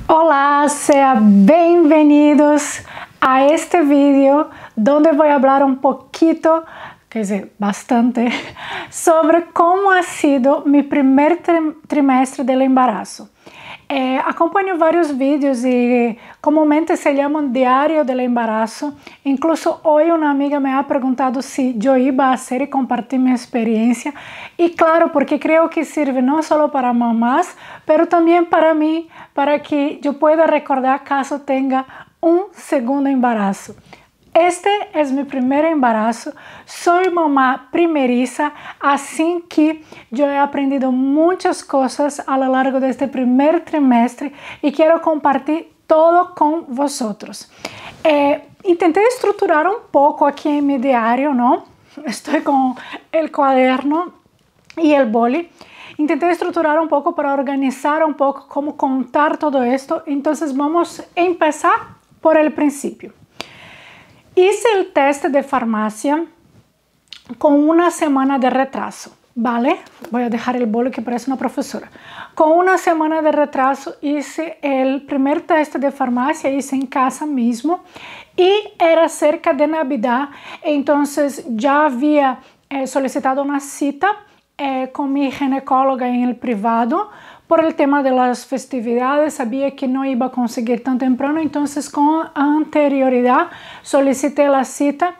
Hola, sean bienvenidos a este video donde voy a hablar un poquito, quer dizer, bastante, sobre cómo ha sido mi primer trimestre del embarazo. Acompanho vários vídeos e comumente se llaman diário del embarazo. Incluso hoy una amiga me ha preguntado si yo iba a hacer y compartir mi experiencia. Y claro, porque creo que sirve no solo para mamás, pero también para mí, para que yo pueda recordar caso tenga un segundo embarazo. Este es mi primer embarazo, soy mamá primeriza, así que yo he aprendido muchas cosas a lo largo de este primer trimestre y quiero compartir todo con vosotros. Intenté estructurar un poco aquí en mi diario, ¿no? Estoy con el cuaderno y el boli. Intenté estructurar un poco para organizar un poco cómo contar todo esto, entonces vamos a empezar por el principio. Hice el test de farmacia con una semana de retraso, ¿vale? Voy a dejar el bolo que parece una profesora. Con una semana de retraso hice el primer test de farmacia, hice en casa mismo y era cerca de Navidad, entonces ya había solicitado una cita con mi ginecóloga en el privado. Por el tema de las festividades, sabía que no iba a conseguir tan temprano, entonces con anterioridad solicité la cita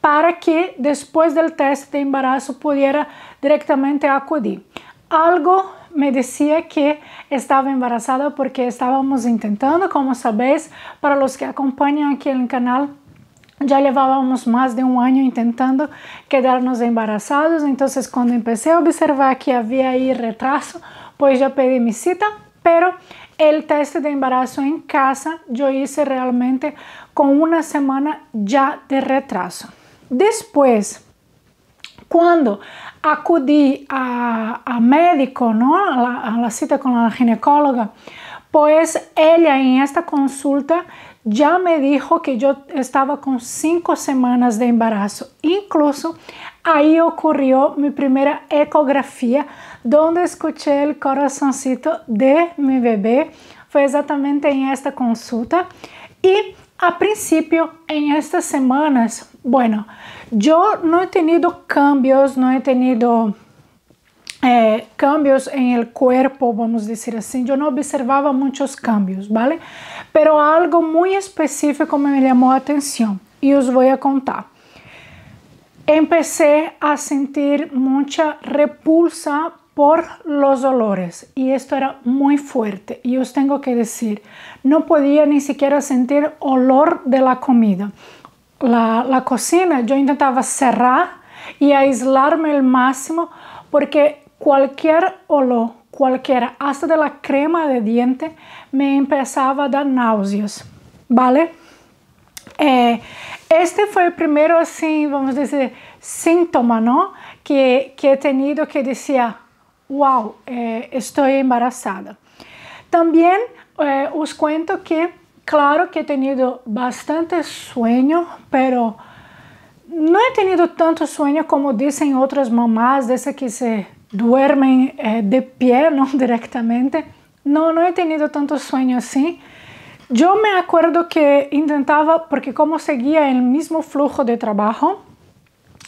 para que después del test de embarazo pudiera directamente acudir. Algo me decía que estaba embarazada porque estábamos intentando, como sabéis, para los que acompañan aquí en el canal, ya llevábamos más de un año intentando quedarnos embarazados, entonces cuando empecé a observar que había ahí retraso, pues ya pedí mi cita, pero el test de embarazo en casa yo hice realmente con una semana ya de retraso. Después, cuando acudí a médico, ¿no? a la cita con la ginecóloga, pues ella en esta consulta ya me dijo que yo estaba con 5 semanas de embarazo. Incluso ahí ocurrió mi primera ecografía donde escuché el corazoncito de mi bebé. Fue exactamente en esta consulta. Y a principio, en estas semanas, bueno, yo no he tenido cambios, no he tenido cambios en el cuerpo, vamos a decir así. Yo no observaba muchos cambios, ¿vale? Pero algo muy específico me llamó la atención y os voy a contar. Empecé a sentir mucha repulsa por los olores y esto era muy fuerte y os tengo que decir, no podía ni siquiera sentir olor de la comida. La cocina yo intentaba cerrar y aislarme al máximo porque cualquier olor, cualquiera, hasta de la crema de diente, me empezaba a dar náuseas, ¿vale? Este fue el primero, así, vamos a decir, síntoma, ¿no? Que he tenido que decía, wow, estoy embarazada. También os cuento que, claro que he tenido bastante sueño, pero no he tenido tanto sueño como dicen otras mamás, de esas que se duermen de pie, ¿no? Directamente. No he tenido tanto sueño así. Yo me acuerdo que intentaba, porque como seguía el mismo flujo de trabajo,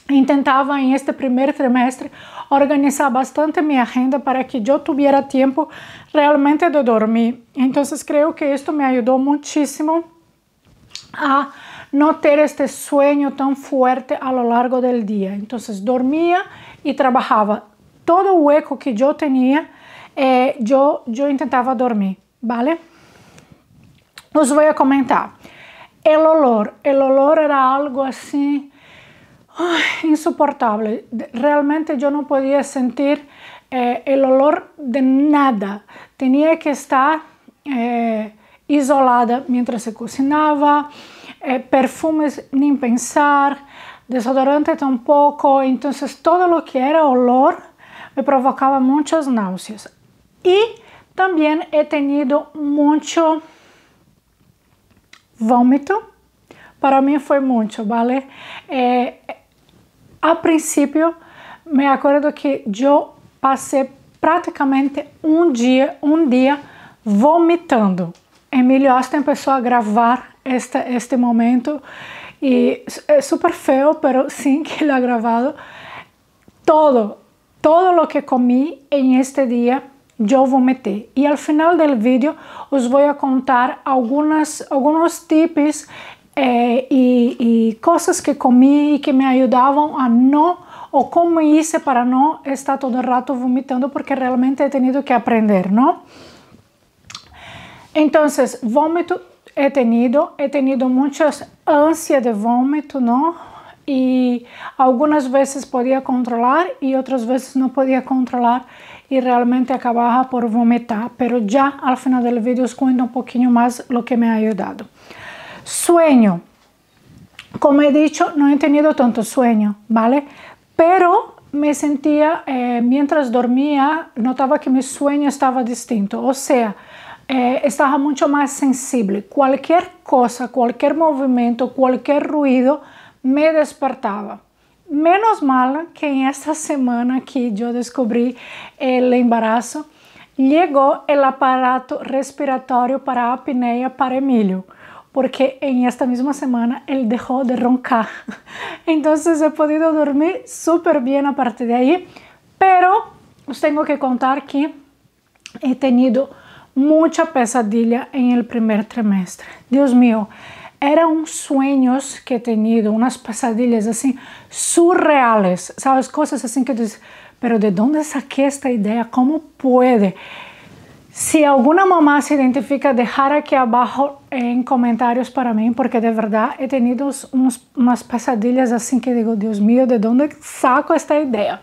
intentaba en este primer trimestre organizar bastante mi agenda para que yo tuviera tiempo realmente de dormir. Entonces creo que esto me ayudó muchísimo a no tener este sueño tan fuerte a lo largo del día. Entonces dormía y trabajaba. Todo hueco que yo tenía, yo intentaba dormir, ¿vale? Os voy a comentar. El olor era algo así insoportable. Realmente yo no podía sentir el olor de nada. Tenía que estar isolada mientras se cocinaba, perfumes ni pensar, desodorante tampoco. Entonces todo lo que era olor me provocaba muchas náuseas. Y también he tenido mucho vómito. Para mí fue mucho, ¿vale? A principio me acuerdo que yo pasé prácticamente un día vomitando. Emilio hasta empezó a grabar este momento y es súper feo, pero sin que lo ha grabado. Todo lo que comí en este día yo vomité, y al final del vídeo os voy a contar algunos tips y cosas que comí y que me ayudaban a no, o cómo hice para no estar todo el rato vomitando, porque realmente he tenido que aprender, ¿no? Entonces, vómito he tenido muchas ansias de vómito, ¿no? Y algunas veces podía controlar y otras veces no podía controlar y realmente acababa por vomitar, pero ya al final del vídeo os cuento un poquito más lo que me ha ayudado. Sueño, como he dicho, no he tenido tanto sueño, ¿vale? Pero me sentía, mientras dormía, notaba que mi sueño estaba distinto, o sea, estaba mucho más sensible. Cualquier cosa, cualquier movimiento, cualquier ruido me despertaba. Menos mal que en esta semana que yo descubrí el embarazo, llegó el aparato respiratorio para apnea para Emilio, porque en esta misma semana él dejó de roncar. Entonces he podido dormir súper bien a partir de ahí, pero os tengo que contar que he tenido mucha pesadilla en el primer trimestre. Dios mío, eran sueños que he tenido, unas pesadillas así surreales, ¿sabes? Cosas así que dices, pero ¿de dónde saqué esta idea? ¿Cómo puede? Si alguna mamá se identifica, dejar aquí abajo en comentarios para mí, porque de verdad he tenido unas pesadillas así que digo, Dios mío, ¿de dónde saco esta idea?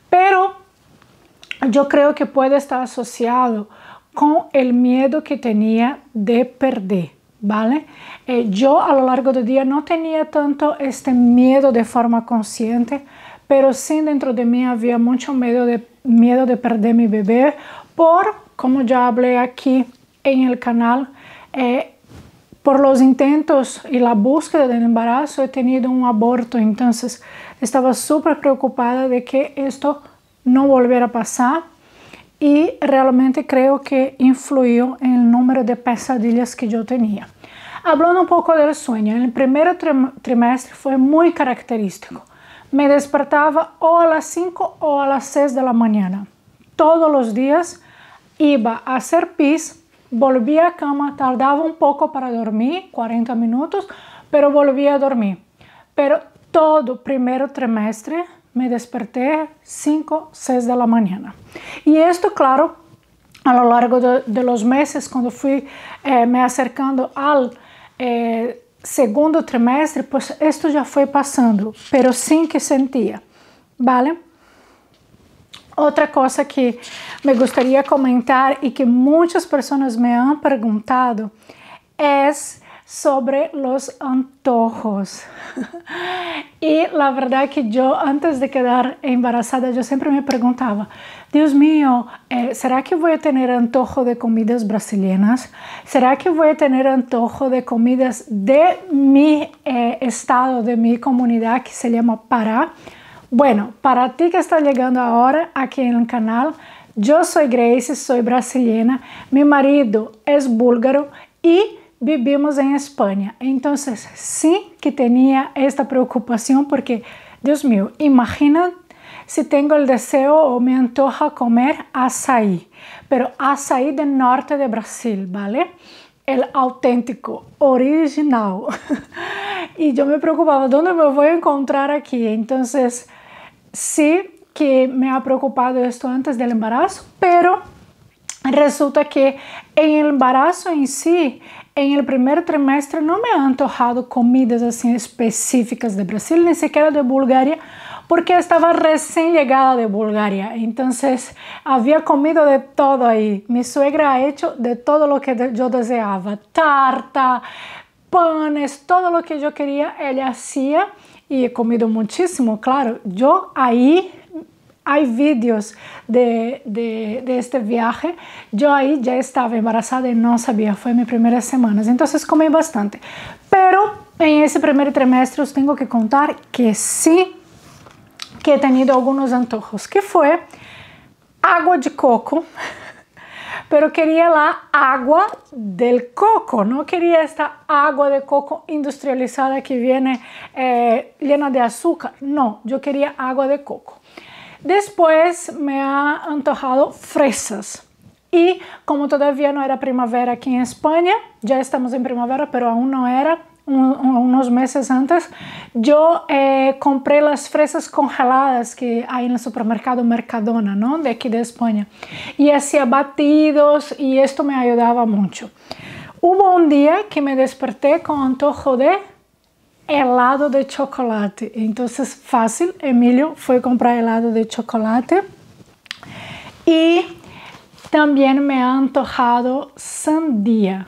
Pero yo creo que puede estar asociado con el miedo que tenía de perder, ¿vale? Yo a lo largo del día no tenía tanto este miedo de forma consciente, pero sí dentro de mí había mucho miedo de perder mi bebé como ya hablé aquí en el canal, por los intentos y la búsqueda del embarazo he tenido un aborto, entonces estaba súper preocupada de que esto no volviera a pasar y realmente creo que influyó en el número de pesadillas que yo tenía. Hablando un poco del sueño, en el primer trimestre fue muy característico. Me despertaba o a las 5 o a las 6 de la mañana. Todos los días iba a hacer pis, volvía a cama, tardaba un poco para dormir, 40 minutos, pero volvía a dormir. Pero todo primer trimestre me desperté 5, 6 de la mañana. Y esto, claro, a lo largo de los meses, cuando fui me acercando al segundo trimestre, pues esto ya fue pasando, pero sin que sentía, ¿vale? Otra cosa que me gustaría comentar y que muchas personas me han preguntado es sobre los antojos. Y la verdad que yo antes de quedar embarazada yo siempre me preguntaba, Dios mío, ¿será que voy a tener antojo de comidas brasileñas? ¿Será que voy a tener antojo de comidas de mi estado, de mi comunidad que se llama Pará? Bueno, para ti que está llegando ahora aquí en el canal, yo soy Grace, soy brasileña, mi marido es búlgaro y vivimos en España. Entonces sí que tenía esta preocupación porque, Dios mío, imagina si tengo el deseo o me antoja comer açaí, pero açaí del norte de Brasil, ¿vale? El auténtico, original. Y yo me preocupaba, ¿dónde me voy a encontrar aquí? Entonces sí que me ha preocupado esto antes del embarazo, pero resulta que en el embarazo en sí, en el primer trimestre no me ha antojado comidas así específicas de Brasil, ni siquiera de Bulgaria, porque estaba recién llegada de Bulgaria, entonces había comido de todo ahí. Mi suegra ha hecho de todo lo que yo deseaba, tarta, panes, todo lo que yo quería, ella hacía y he comido muchísimo, claro. Yo ahí, hay vídeos de este viaje, yo ahí ya estaba embarazada y no sabía, fue mis primeras semanas, entonces comí bastante. Pero en ese primer trimestre os tengo que contar que sí, que he tenido algunos antojos, que fue agua de coco, pero quería la agua del coco, no quería esta agua de coco industrializada que viene llena de azúcar, no, yo quería agua de coco. Después me ha antojado fresas. Y como todavía no era primavera aquí en España, ya estamos en primavera, pero aún no era, unos meses antes, yo compré las fresas congeladas que hay en el supermercado Mercadona, ¿no? De aquí de España. Y hacía batidos y esto me ayudaba mucho. Hubo un día que me desperté con antojo de helado de chocolate. Entonces, fácil, Emilio fue a comprar helado de chocolate. Y también me ha antojado sandía.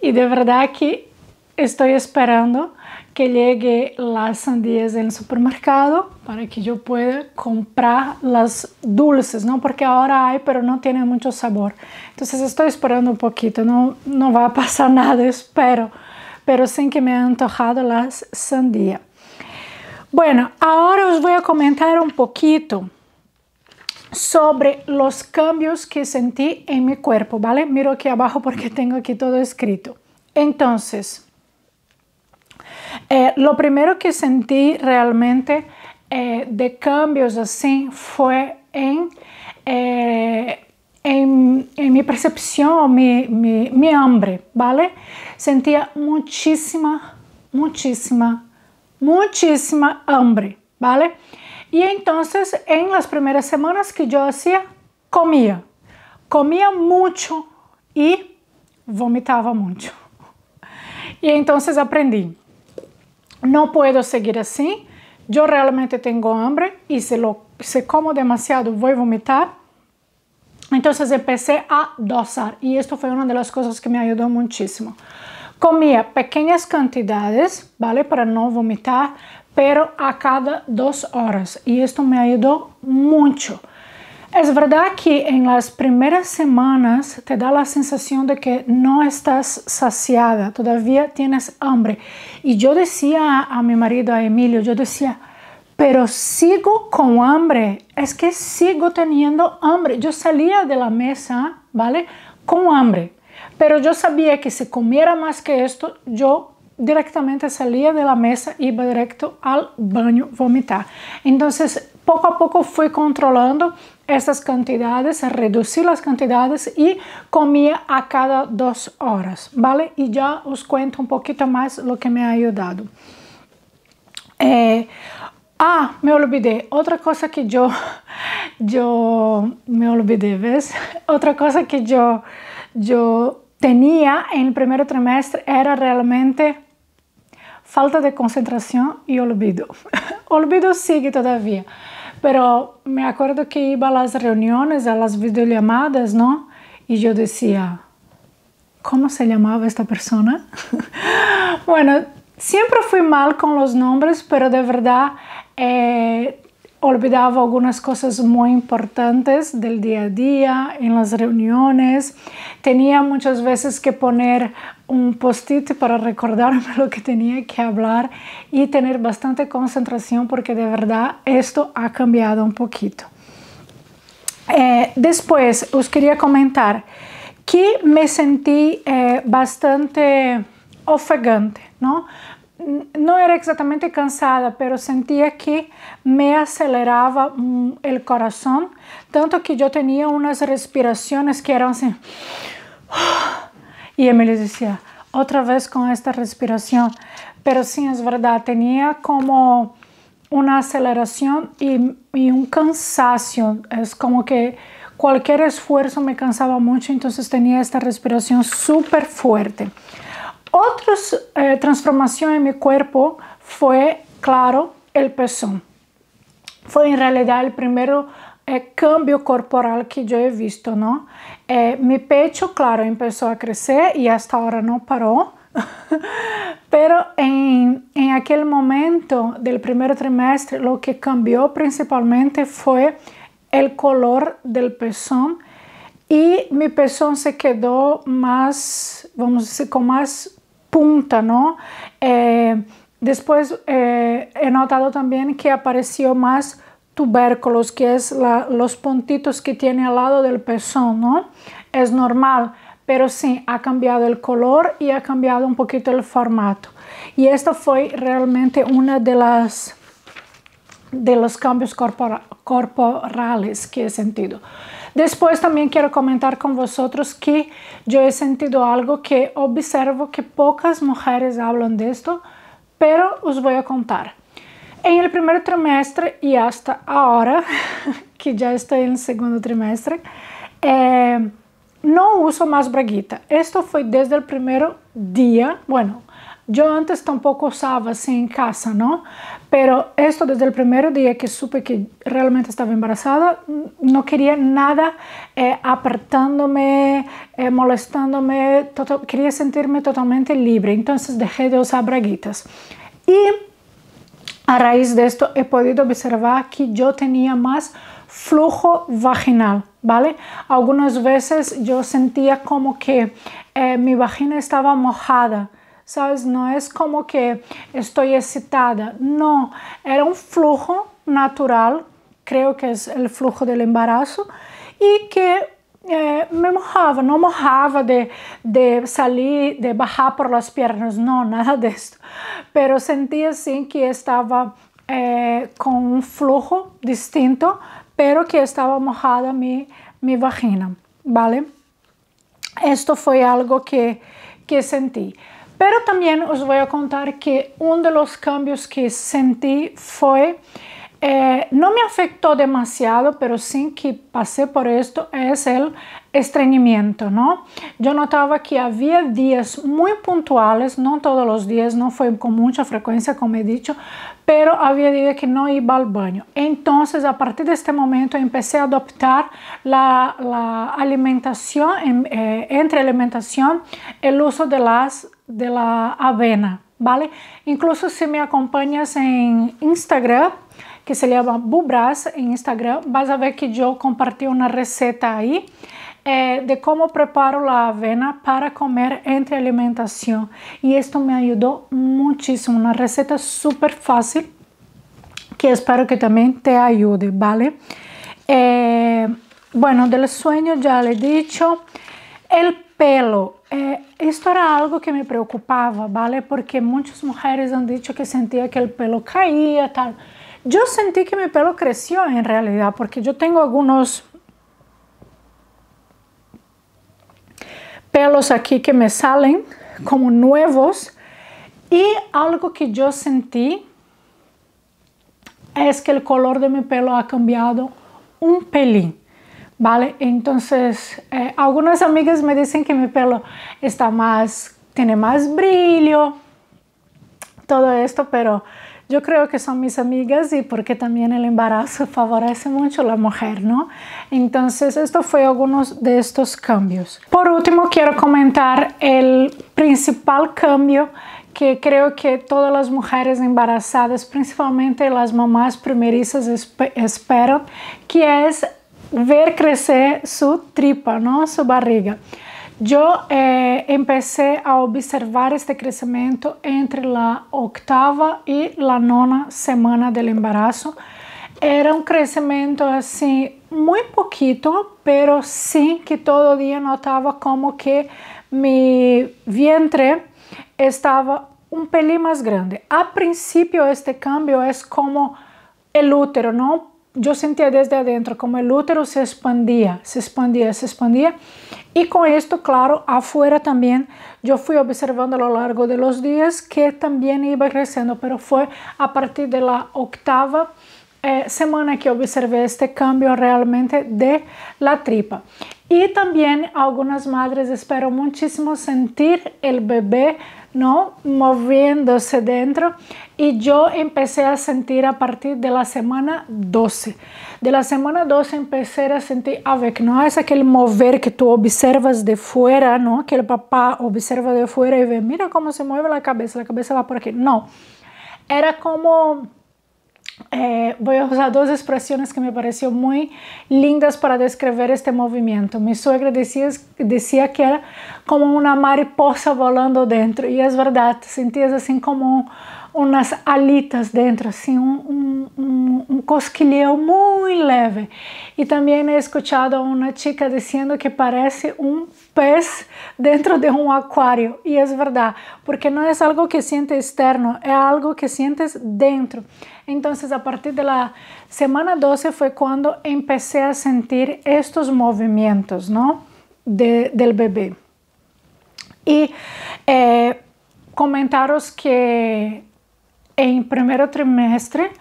Y de verdad que estoy esperando que llegue las sandías en el supermercado para que yo pueda comprar las dulces, ¿no? Porque ahora hay, pero no tienen mucho sabor. Entonces estoy esperando un poquito, no va a pasar nada, espero. Pero sí que me ha antojado las sandías. Bueno, ahora os voy a comentar un poquito sobre los cambios que sentí en mi cuerpo, ¿vale? Miro aquí abajo porque tengo aquí todo escrito. Entonces, lo primero que sentí realmente de cambios así fue en mi percepción, mi hambre, ¿vale? Sentía muchísima hambre, ¿vale? Y entonces en las primeras semanas que yo hacía, comía mucho y vomitaba mucho. Y entonces aprendí, no puedo seguir así, yo realmente tengo hambre y si como demasiado voy a vomitar. Entonces empecé a dosar y esto fue una de las cosas que me ayudó muchísimo. Comía pequeñas cantidades, ¿vale? Para no vomitar, pero a cada 2 horas y esto me ayudó mucho. Es verdad que en las primeras semanas te da la sensación de que no estás saciada, todavía tienes hambre. Y yo decía a mi marido, a Emilio, yo decía, pero sigo con hambre, es que sigo teniendo hambre. Yo salía de la mesa, ¿vale? Con hambre, pero yo sabía que si comiera más que esto, yo directamente salía de la mesa, iba directo al baño, vomitar. Entonces, poco a poco fui controlando estas cantidades, reducí las cantidades y comía a cada 2 horas, ¿vale? Y ya os cuento un poquito más lo que me ha ayudado. Me olvidé, otra cosa que yo me olvidé, ¿ves? Otra cosa que yo tenía en el primer trimestre era realmente falta de concentración y olvido. Olvido sigue todavía, pero me acuerdo que iba a las reuniones, a las videollamadas, ¿no? Y yo decía, ¿cómo se llamaba esta persona? Bueno, siempre fui mal con los nombres, pero de verdad olvidaba algunas cosas muy importantes del día a día, en las reuniones. Tenía muchas veces que poner un post-it para recordarme lo que tenía que hablar y tener bastante concentración porque de verdad esto ha cambiado un poquito. Después os quería comentar que me sentí bastante ofegante, ¿no? No era exactamente cansada, pero sentía que me aceleraba el corazón, tanto que yo tenía unas respiraciones que eran así. Y Emily decía, otra vez con esta respiración. Pero sí, es verdad, tenía como una aceleración y un cansancio. Es como que cualquier esfuerzo me cansaba mucho, entonces tenía esta respiración súper fuerte. Otra transformación en mi cuerpo fue, claro, el pezón. Fue en realidad el primer cambio corporal que yo he visto, ¿no? Mi pecho, claro, empezó a crecer y hasta ahora no paró. Pero en aquel momento del primer trimestre lo que cambió principalmente fue el color del pezón y mi pezón se quedó más, vamos a decir, con más punta, ¿no? Después he notado también que apareció más tubérculos, que es los puntitos que tiene al lado del pezón, ¿no? Es normal, pero sí, ha cambiado el color y ha cambiado un poquito el formato. Y esto fue realmente una de los cambios corporales que he sentido. Después también quiero comentar con vosotros que yo he sentido algo que observo que pocas mujeres hablan de esto, pero os voy a contar. En el primer trimestre y hasta ahora, que ya estoy en el segundo trimestre, no uso más braguita. Esto fue desde el primer día. Bueno, yo antes tampoco usaba así en casa, ¿no? Pero esto desde el primer día que supe que realmente estaba embarazada, no quería nada apretándome, molestándome, quería sentirme totalmente libre. Entonces dejé de usar braguitas. Y a raíz de esto he podido observar que yo tenía más flujo vaginal, ¿vale? Algunas veces yo sentía como que mi vagina estaba mojada, ¿sabes? No es como que estoy excitada, no, era un flujo natural, creo que es el flujo del embarazo, y que me mojaba, no mojaba de salir, de bajar por las piernas, no, nada de esto, pero sentía así que estaba con un flujo distinto, pero que estaba mojada mi vagina, ¿vale? Esto fue algo que sentí. Pero también os voy a contar que uno de los cambios que sentí fue, no me afectó demasiado, pero sí que pasé por esto, es el estreñimiento, ¿no? Yo notaba que había días muy puntuales, no todos los días, no fue con mucha frecuencia, como he dicho, pero había días que no iba al baño. Entonces, a partir de este momento, empecé a adoptar la alimentación, entre alimentación, el uso de la avena, ¿vale? Incluso si me acompañas en Instagram, que se llama Bubras en Instagram, vas a ver que yo compartí una receta ahí de cómo preparo la avena para comer entre alimentación, y esto me ayudó muchísimo, una receta súper fácil que espero que también te ayude, ¿vale? Bueno, del sueño ya le he dicho. El pelo, esto era algo que me preocupaba, ¿vale? Porque muchas mujeres han dicho que sentía que el pelo caía, tal. Yo sentí que mi pelo creció en realidad, porque yo tengo algunos pelos aquí que me salen como nuevos, y algo que yo sentí es que el color de mi pelo ha cambiado un pelín, ¿vale? Entonces, algunas amigas me dicen que mi pelo está tiene más brillo, todo esto, pero yo creo que son mis amigas y porque también el embarazo favorece mucho a la mujer, ¿no? Entonces, esto fue algunos de estos cambios. Por último, quiero comentar el principal cambio que creo que todas las mujeres embarazadas, principalmente las mamás primerizas, esperan, que es ver crecer su tripa, ¿no? Su barriga. Yo empecé a observar este crecimiento entre la 8ª y la 9ª semana del embarazo. Era un crecimiento así muy poquito, pero sí que todo día notaba como que mi vientre estaba un pelín más grande. A principio este cambio es como el útero, ¿no? Yo sentía desde adentro como el útero se expandía, se expandía, se expandía. Y con esto, claro, afuera también yo fui observando a lo largo de los días que también iba creciendo, pero fue a partir de la 8ª semana que observé este cambio realmente de la tripa. Y también algunas madres esperan muchísimo sentir el bebé, ¿no? Moviéndose dentro, y yo empecé a sentir a partir de la semana 12. De la semana 12 empecé a sentir, a ver, que no es aquel mover que tú observas de fuera, ¿no? Que el papá observa de fuera y ve, mira cómo se mueve la cabeza va por aquí. No, era como... voy a usar dos expresiones que me pareció muy lindas para describir este movimiento. Mi suegra decía que era como una mariposa volando dentro, y es verdad, sentías así como unas alitas dentro, así un cosquilleo muy leve. Y también he escuchado a una chica diciendo que parece un pez dentro de un acuario. Y es verdad, porque no es algo que sientes externo, es algo que sientes dentro. Entonces, a partir de la semana 12 fue cuando empecé a sentir estos movimientos, ¿no? Del bebé. Y comentaros que en primer trimestre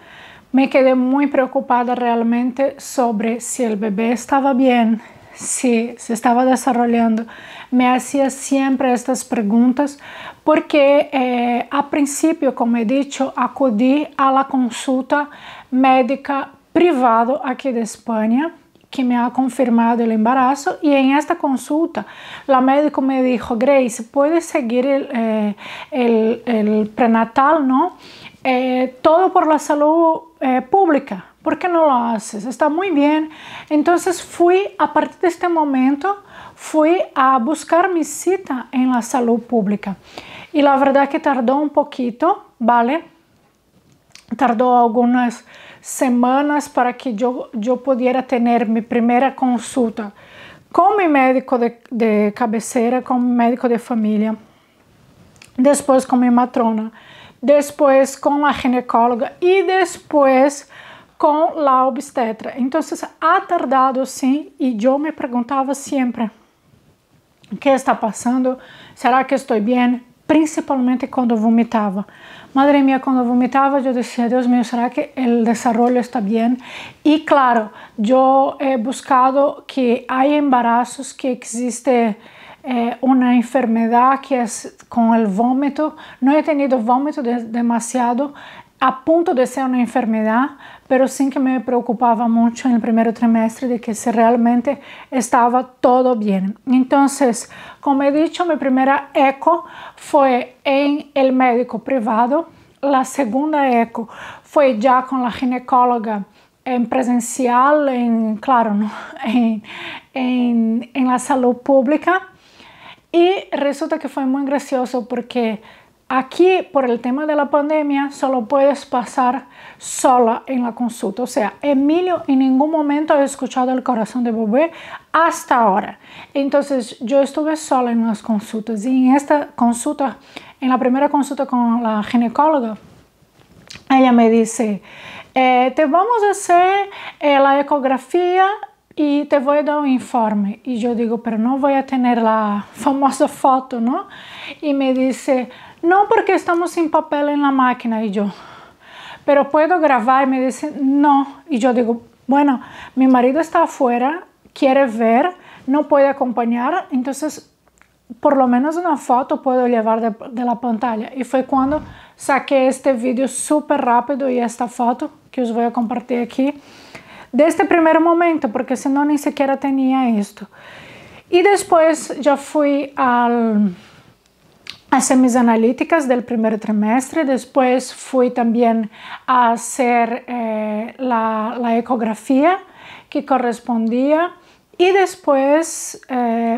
me quedé muy preocupada realmente sobre si el bebé estaba bien, si se estaba desarrollando. Me hacía siempre estas preguntas porque a principio, como he dicho, acudí a la consulta médica privada aquí de España, que me ha confirmado el embarazo, y en esta consulta la médico me dijo: Grace, puedes seguir el prenatal, ¿no? Todo por la salud pública. ¿Por qué no lo haces? Está muy bien. Entonces a partir de este momento, fui a buscar mi cita en la salud pública. Y la verdad que tardó un poquito, ¿vale? Tardó algunas semanas para que yo pudiera tener mi primera consulta con mi médico de cabecera, con mi médico de familia, después con mi matrona, después con la ginecóloga y después con la obstetra. Entonces ha tardado, sí, y yo me preguntaba siempre: ¿qué está pasando? ¿Será que estoy bien? Principalmente cuando vomitaba. Madre mía, cuando vomitaba yo decía: Dios mío, ¿será que el desarrollo está bien? Y claro, yo he buscado que hay embarazos que existe una enfermedad que es con el vómito. No he tenido vómito demasiado a punto de ser una enfermedad, pero sí que me preocupaba mucho en el primer trimestre de que si realmente estaba todo bien. Entonces, como he dicho, mi primera eco fue en el médico privado. La segunda eco fue ya con la ginecóloga en presencial, claro, ¿no? en la salud pública. Y resulta que fue muy gracioso porque aquí, por el tema de la pandemia, solo puedes pasar sola en la consulta. O sea, Emilio en ningún momento ha escuchado el corazón de bebé hasta ahora. Entonces, yo estuve sola en las consultas. Y en esta consulta, en la primera consulta con la ginecóloga, ella me dice: te vamos a hacer la ecografía y te voy a dar un informe. Y yo digo: pero no voy a tener la famosa foto, ¿no? Y me dice: no, porque estamos sin papel en la máquina. Y yo: pero puedo grabar. Y me dice: no. Y yo digo: bueno, mi marido está afuera, quiere ver, no puede acompañar, entonces por lo menos una foto puedo llevar de la pantalla. Y fue cuando saqué este vídeo súper rápido y esta foto que os voy a compartir aquí, de este primer momento, porque si no ni siquiera tenía esto. Y después ya fui a hacer mis analíticas del primer trimestre. Después fui también a hacer la ecografía que correspondía. Y después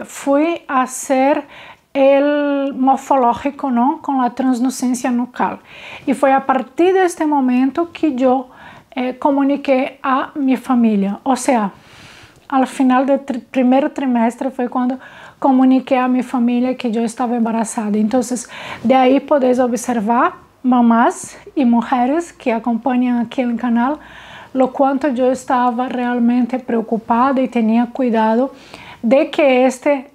fui a hacer el morfológico, ¿no? Con la translucencia nucal. Y fue a partir de este momento que yo comuniqué a mi familia. O sea, al final del primer trimestre fue cuando comuniqué a mi familia que yo estaba embarazada. Entonces, de ahí podéis observar, mamás y mujeres que acompañan aquí el canal, lo cuanto yo estaba realmente preocupada y tenía cuidado de que este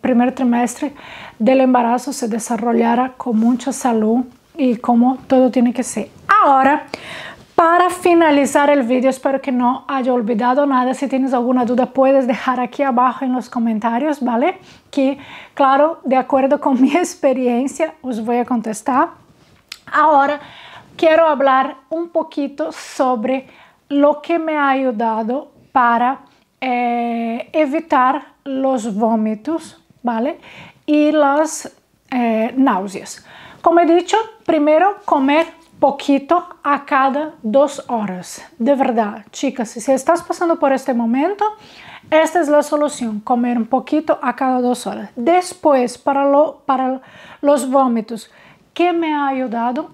primer trimestre del embarazo se desarrollara con mucha salud y como todo tiene que ser. Ahora, para finalizar el vídeo, espero que no haya olvidado nada. Si tienes alguna duda, puedes dejar aquí abajo en los comentarios, ¿vale? Que, claro, de acuerdo con mi experiencia, os voy a contestar. Ahora, quiero hablar un poquito sobre lo que me ha ayudado para evitar los vómitos, ¿vale? Y las náuseas. Como he dicho, primero comer poquito a cada 2 horas. De verdad, chicas, si estás pasando por este momento, esta es la solución, comer un poquito a cada 2 horas. Después, para los vómitos, ¿qué me ha ayudado?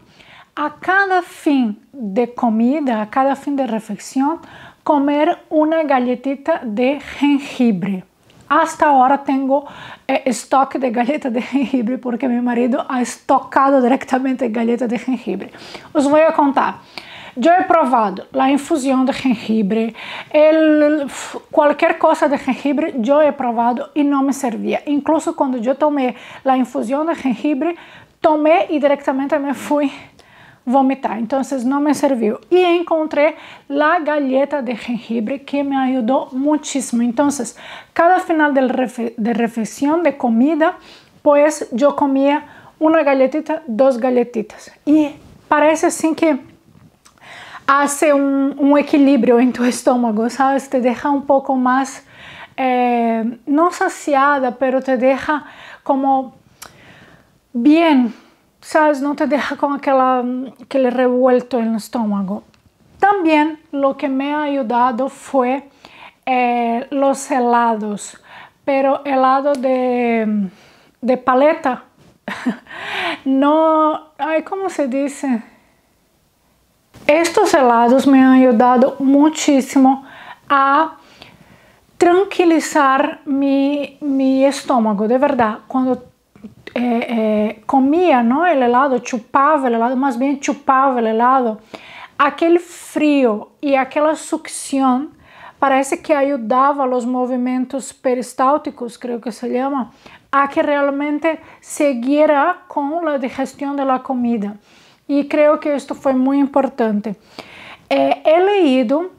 a cada fin de comida, a cada fin de reflexión, comer una galletita de jengibre. Hasta ahora tengo stock de galletas de jengibre porque mi marido ha estocado directamente galletas de jengibre. Os voy a contar. Yo he probado la infusión de jengibre, cualquier cosa de jengibre yo he probado y no me servía. Incluso cuando yo tomé la infusión de jengibre, tomé y directamente me fui vomitar, entonces no me sirvió. Y encontré la galleta de jengibre que me ayudó muchísimo. Entonces, cada final de reflexión, de comida, pues yo comía una galletita, 2 galletitas. Y parece así que hace un equilibrio en tu estómago, ¿sabes? Te deja un poco más, no saciada, pero te deja como bien, ¿sabes? No te deja con aquel revuelto en el estómago. También lo que me ha ayudado fue los helados, pero helado de paleta. No, ay, ¿cómo se dice? Estos helados me han ayudado muchísimo a tranquilizar mi estómago, de verdad. Cuando comía, ¿no?, el helado, chupaba el helado, más bien chupaba el helado, aquel frío y aquella succión parece que ayudaba a los movimientos peristálticos, creo que se llama, a que realmente siguiera con la digestión de la comida. Y creo que esto fue muy importante. He leído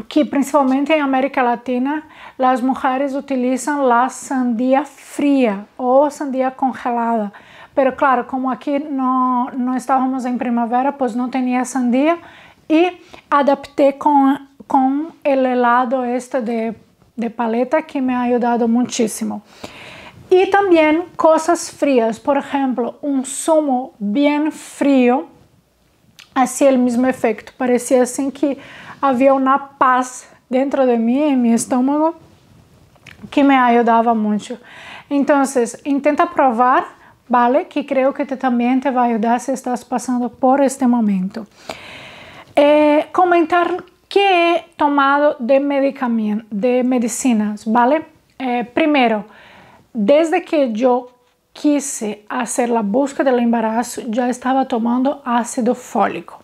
que principalmente en América Latina las mujeres utilizan la sandía fría o sandía congelada. Pero claro, como aquí no estábamos en primavera, pues no tenía sandía y adapté con el helado de paleta que me ha ayudado muchísimo. Y también cosas frías, por ejemplo, un zumo bien frío hacía el mismo efecto. Parecía así que había una paz dentro de mí, en mi estómago, que me ayudaba mucho. Entonces, intenta probar, ¿vale? Que creo que también te va a ayudar si estás pasando por este momento. Comentar qué he tomado de medicinas, ¿vale? Primero, desde que yo quise hacer la búsqueda del embarazo, ya estaba tomando ácido fólico.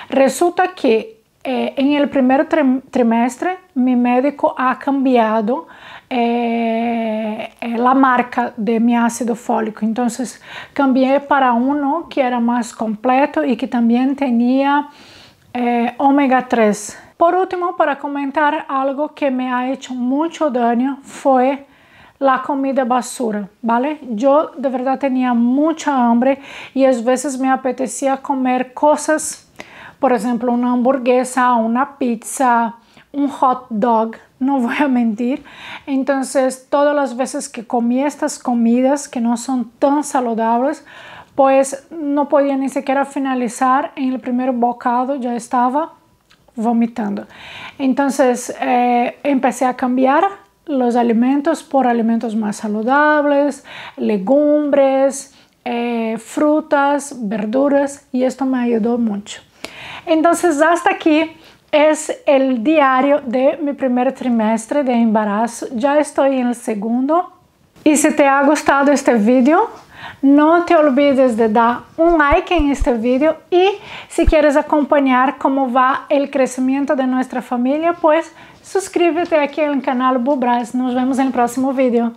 Resulta que en el primer trimestre mi médico ha cambiado la marca de mi ácido fólico. Entonces cambié para uno que era más completo y que también tenía omega 3. Por último, para comentar algo que me ha hecho mucho daño fue la comida basura, ¿vale? Yo de verdad tenía mucha hambre y a veces me apetecía comer cosas, por ejemplo, una hamburguesa, una pizza, un hot dog, no voy a mentir. Entonces, todas las veces que comí estas comidas que no son tan saludables, pues no podía ni siquiera finalizar en el primer bocado, ya estaba vomitando. Entonces, empecé a cambiar los alimentos por alimentos más saludables, legumbres, frutas, verduras, y esto me ayudó mucho. Entonces, hasta aquí es el diario de mi primer trimestre de embarazo. Ya estoy en el segundo. Y si te ha gustado este video, no te olvides de dar un like en este video, y si quieres acompañar cómo va el crecimiento de nuestra familia, pues suscríbete aquí al canal Bubras. Nos vemos en el próximo video.